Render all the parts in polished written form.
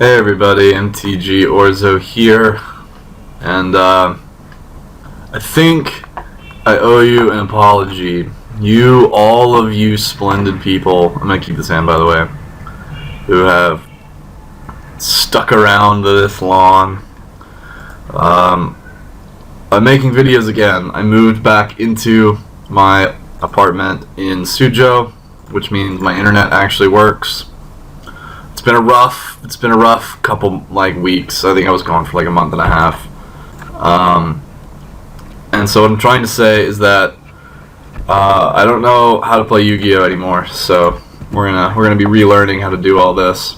Hey everybody, MTG Orzo here, and I think I owe you an apology. All of you splendid people, I'm gonna keep this hand by the way, who have stuck around this long. I'm making videos again. I moved back into my apartment in Suzhou, which means my internet actually works. It's been a rough couple weeks. I think I was gone for a month and a half. And so what I'm trying to say is that I don't know how to play Yu-Gi-Oh anymore. So we're gonna be relearning how to do all this.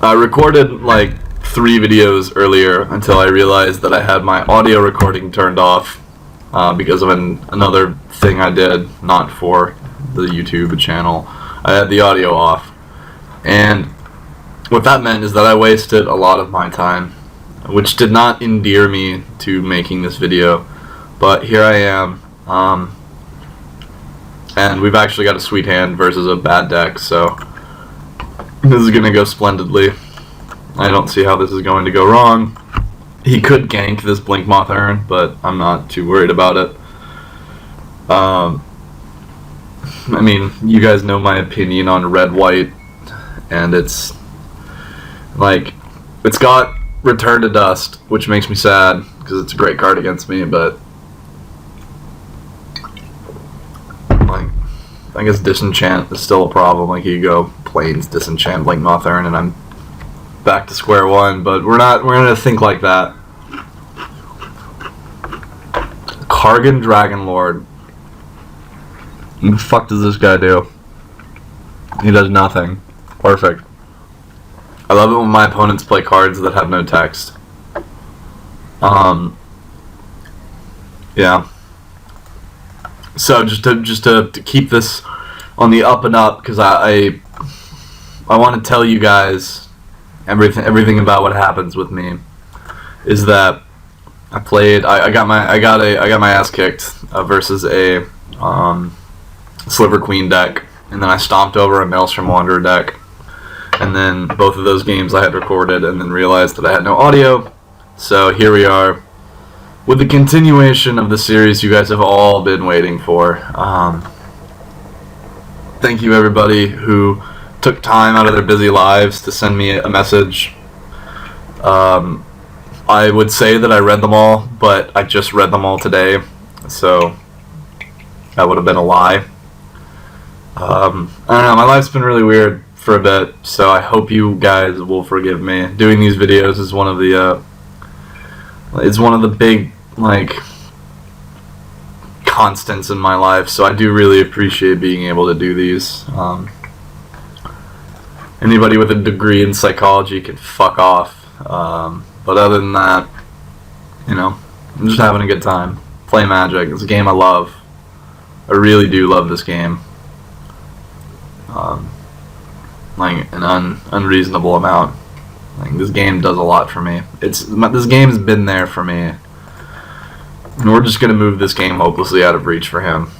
I recorded 3 videos earlier until I realized that I had my audio recording turned off because of another thing I did, not for the YouTube channel. I had the audio off, and what that meant is that I wasted a lot of my time, which did not endear me to making this video, but here I am, and we've actually got a sweet hand versus a bad deck, so this is going to go splendidly. I don't see how this is going to go wrong. He could gank this Blink Moth Urn, but I'm not too worried about it. I mean, you guys know my opinion on red-white, and it's got Return to Dust, which makes me sad, because it's a great card against me, but I guess Disenchant is still a problem. You go Plains, Disenchant, Blink Moth Urn, and I'm back to square one, but we're gonna think like that. Kargan Dragonlord. What the fuck does this guy do? He does nothing. Perfect. I love it when my opponents play cards that have no text. Yeah. So just to keep this on the up and up, because I want to tell you guys everything about what happens with me, is that I got my ass kicked versus a Sliver Queen deck, and then I stomped over a Maelstrom Wanderer deck, and then both of those games I had recorded and then realized that I had no audio. So here we are with the continuation of the series you guys have all been waiting for. Thank you everybody who took time out of their busy lives to send me a message. I would say that I read them all, but I just read them all today, so that would have been a lie. I don't know, my life's been really weird for a bit, so I hope you guys will forgive me. Doing these videos is one of the big constants in my life, so I do really appreciate being able to do these. Anybody with a degree in psychology can fuck off, but other than that, I'm just having a good time. Play Magic, it's a game I love. I really do love this game. An unreasonable amount. This game does a lot for me. This game's been there for me, and we're just gonna move this game hopelessly out of reach for him.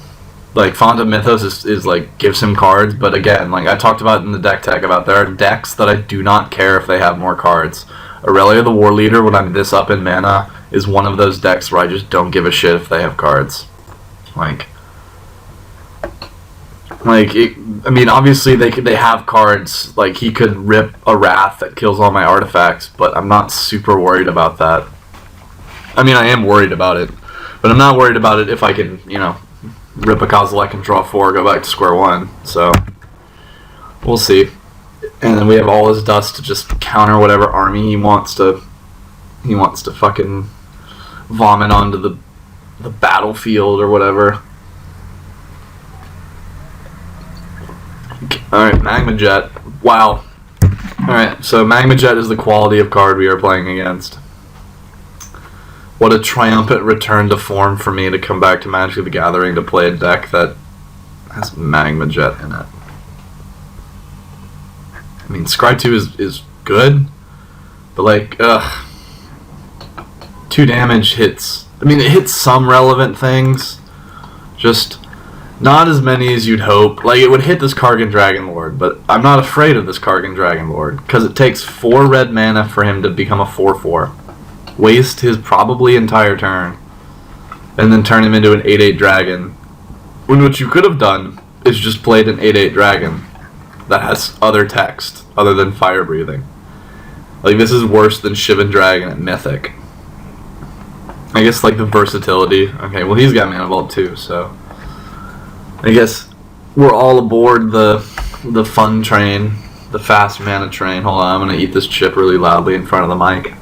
Font of Mythos is gives him cards, but again, I talked about in the deck tech about there are decks that I do not care if they have more cards. Aurelia the War Leader, when I'm this up in mana, is one of those decks where I just don't give a shit if they have cards. I mean, obviously they have cards. He could rip a Wrath that kills all my artifacts, but I'm not super worried about that. I mean, I am worried about it, but I'm not worried about it if I can, rip a Kozilek and draw 4, go back to square one. So we'll see. And then we have all his dust to just counter whatever army he wants to fucking vomit onto the battlefield or whatever. Alright, Magma Jet. Wow. Alright, so Magma Jet is the quality of card we are playing against. What a triumphant return to form for me to come back to Magic the Gathering to play a deck that has Magma Jet in it. I mean, Scry 2 is good, but 2 damage hits. I mean, it hits some relevant things, just Not as many as you'd hope. Like, it would hit this Kargan Dragon Lord, but I'm not afraid of this Kargan Dragon Lord, because it takes 4 red mana for him to become a 4/4. Waste his probably entire turn, and then turn him into an 8/8 dragon. When what you could have done is just played an 8/8 dragon that has other text, other than fire breathing. Like, this is worse than Shivan Dragon at Mythic. I guess, like, the versatility. Okay, well, he's got Mana Vault too, so I guess we're all aboard the fun train, the fast mana train. Hold on, I'm gonna eat this chip really loudly in front of the mic.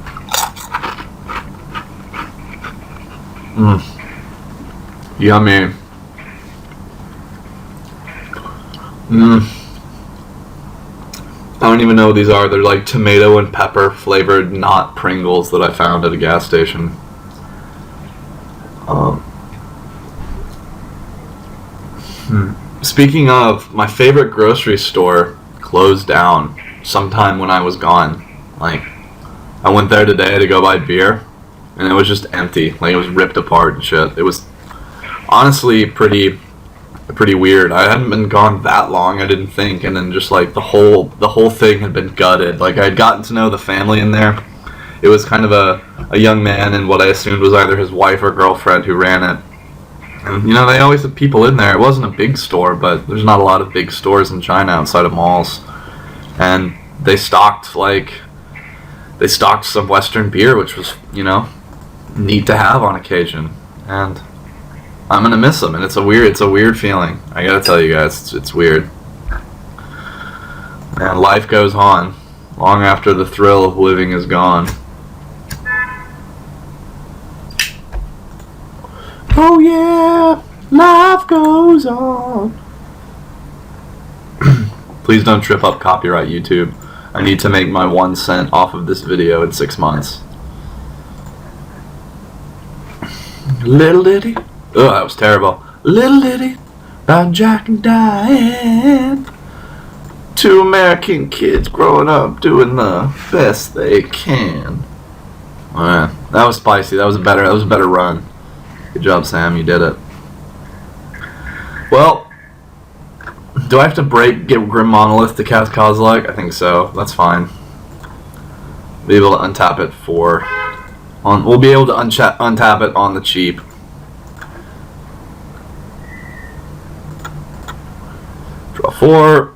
Yummy. I don't even know what these are. They're like tomato and pepper flavored, not Pringles that I found at a gas station. Speaking of, my favorite grocery store closed down sometime when I was gone. Like, I went there today to go buy beer, and it was just empty. Like, it was ripped apart and shit. It was honestly pretty weird. I hadn't been gone that long, I didn't think, and then just like the whole thing had been gutted. Like, I had gotten to know the family in there. It was kind of a young man and what I assumed was either his wife or girlfriend who ran it. And, you know, they always have people in there. It wasn't a big store, but there's not a lot of big stores in China outside of malls. And they stocked some Western beer, which was, you know, neat to have on occasion. And I'm gonna miss them, and it's a weird feeling. I gotta tell you guys, it's weird. And life goes on long after the thrill of living is gone. Oh yeah, life goes on. Please don't trip up copyright, YouTube. I need to make my 1 cent off of this video in 6 months. Little ditty. Oh, that was terrible. Little ditty about Jack and Diane. 2 American kids growing up doing the best they can. Alright, that was spicy. That was a better run. Good job, Sam. You did it. Well, do I have to get Grim Monolith to cast Kozilek? I think so. That's fine. Be able to untap it we'll be able to untap it on the cheap. Draw 4.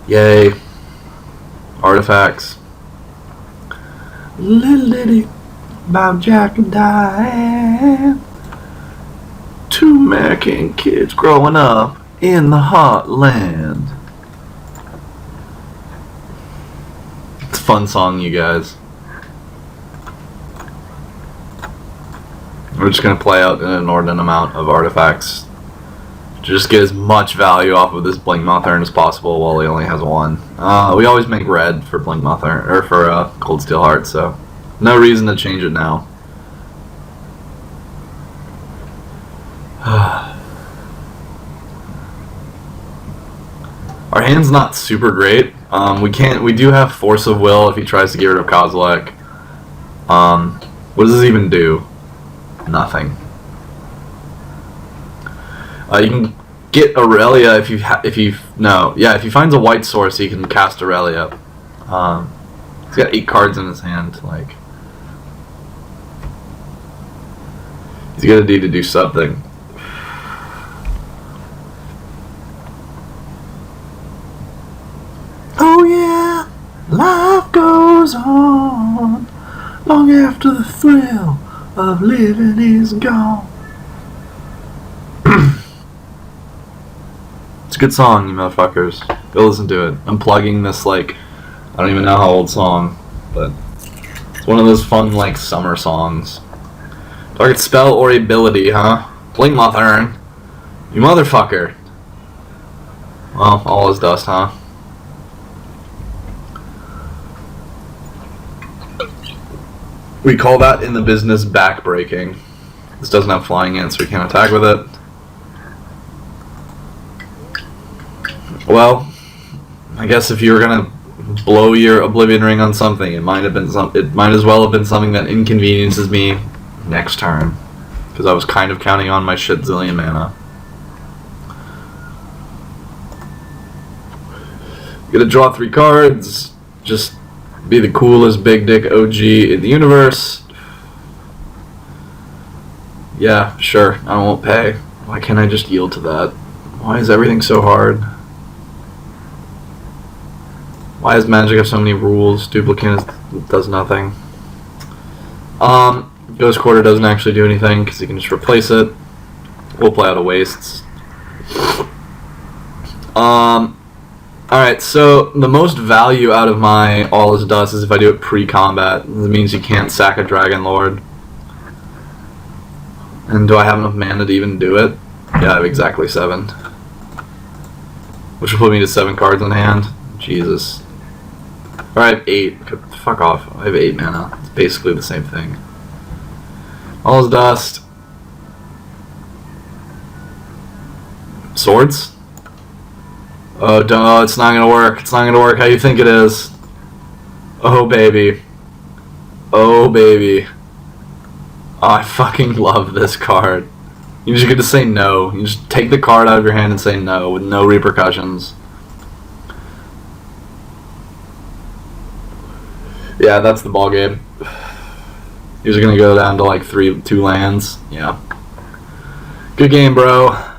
Yay. Artifacts. Little ditty about Jack and Diane. 2 American kids growing up in the heartland. It's a fun song, you guys. We're just going to play out an inordinate amount of artifacts to just get as much value off of this Blink Moth Urn as possible while he only has 1. We always make red for Blink Moth Urn, or for Cold Steel Heart, so no reason to change it now. Our hand's not super great. We do have Force of Will if he tries to get rid of Kozilek. What does this even do? Nothing. You can get Aurelia if he finds a white source, he can cast Aurelia. He's got 8 cards in his hand. Like, he's gonna need to do something. Oh yeah, life goes on long after the thrill of living is gone. It's a good song, you motherfuckers. Go listen to it. I'm plugging this, like, I don't even know how old song, but it's one of those fun, like, summer songs. Target spell or ability, huh? Blink Moth Urn. You motherfucker. Well, all is dust, huh? We call that in the business backbreaking. This doesn't have flying in, so we can't attack with it. Well, I guess if you were gonna blow your Oblivion Ring on something, it might as well have been something that inconveniences me next turn, because because I was kind of counting on my shit zillion mana. Gonna draw 3 cards, just be the coolest big dick OG in the universe. Yeah, sure, I won't pay. Why can't I just yield to that? Why is everything so hard? Why does Magic have so many rules? Duplicate does nothing. Ghost Quarter doesn't actually do anything because you can just replace it. We'll play out of wastes. Alright, so the most value out of my All Is Dust is if I do it pre-combat. That means you can't sack a Dragon Lord. And do I have enough mana to even do it? Yeah, I have exactly 7. Which will put me to 7 cards in hand. Jesus. Or I have 8. Fuck off. I have 8 mana. It's basically the same thing. All Is Dust. Swords? Oh, don't, it's not gonna work. It's not gonna work how you think it is. Oh, baby. Oh, baby. Oh, I fucking love this card. You just get to say no. You just take the card out of your hand and say no with no repercussions. Yeah, that's the ball game. You're just gonna go down to like 2 lands. Yeah. Good game, bro.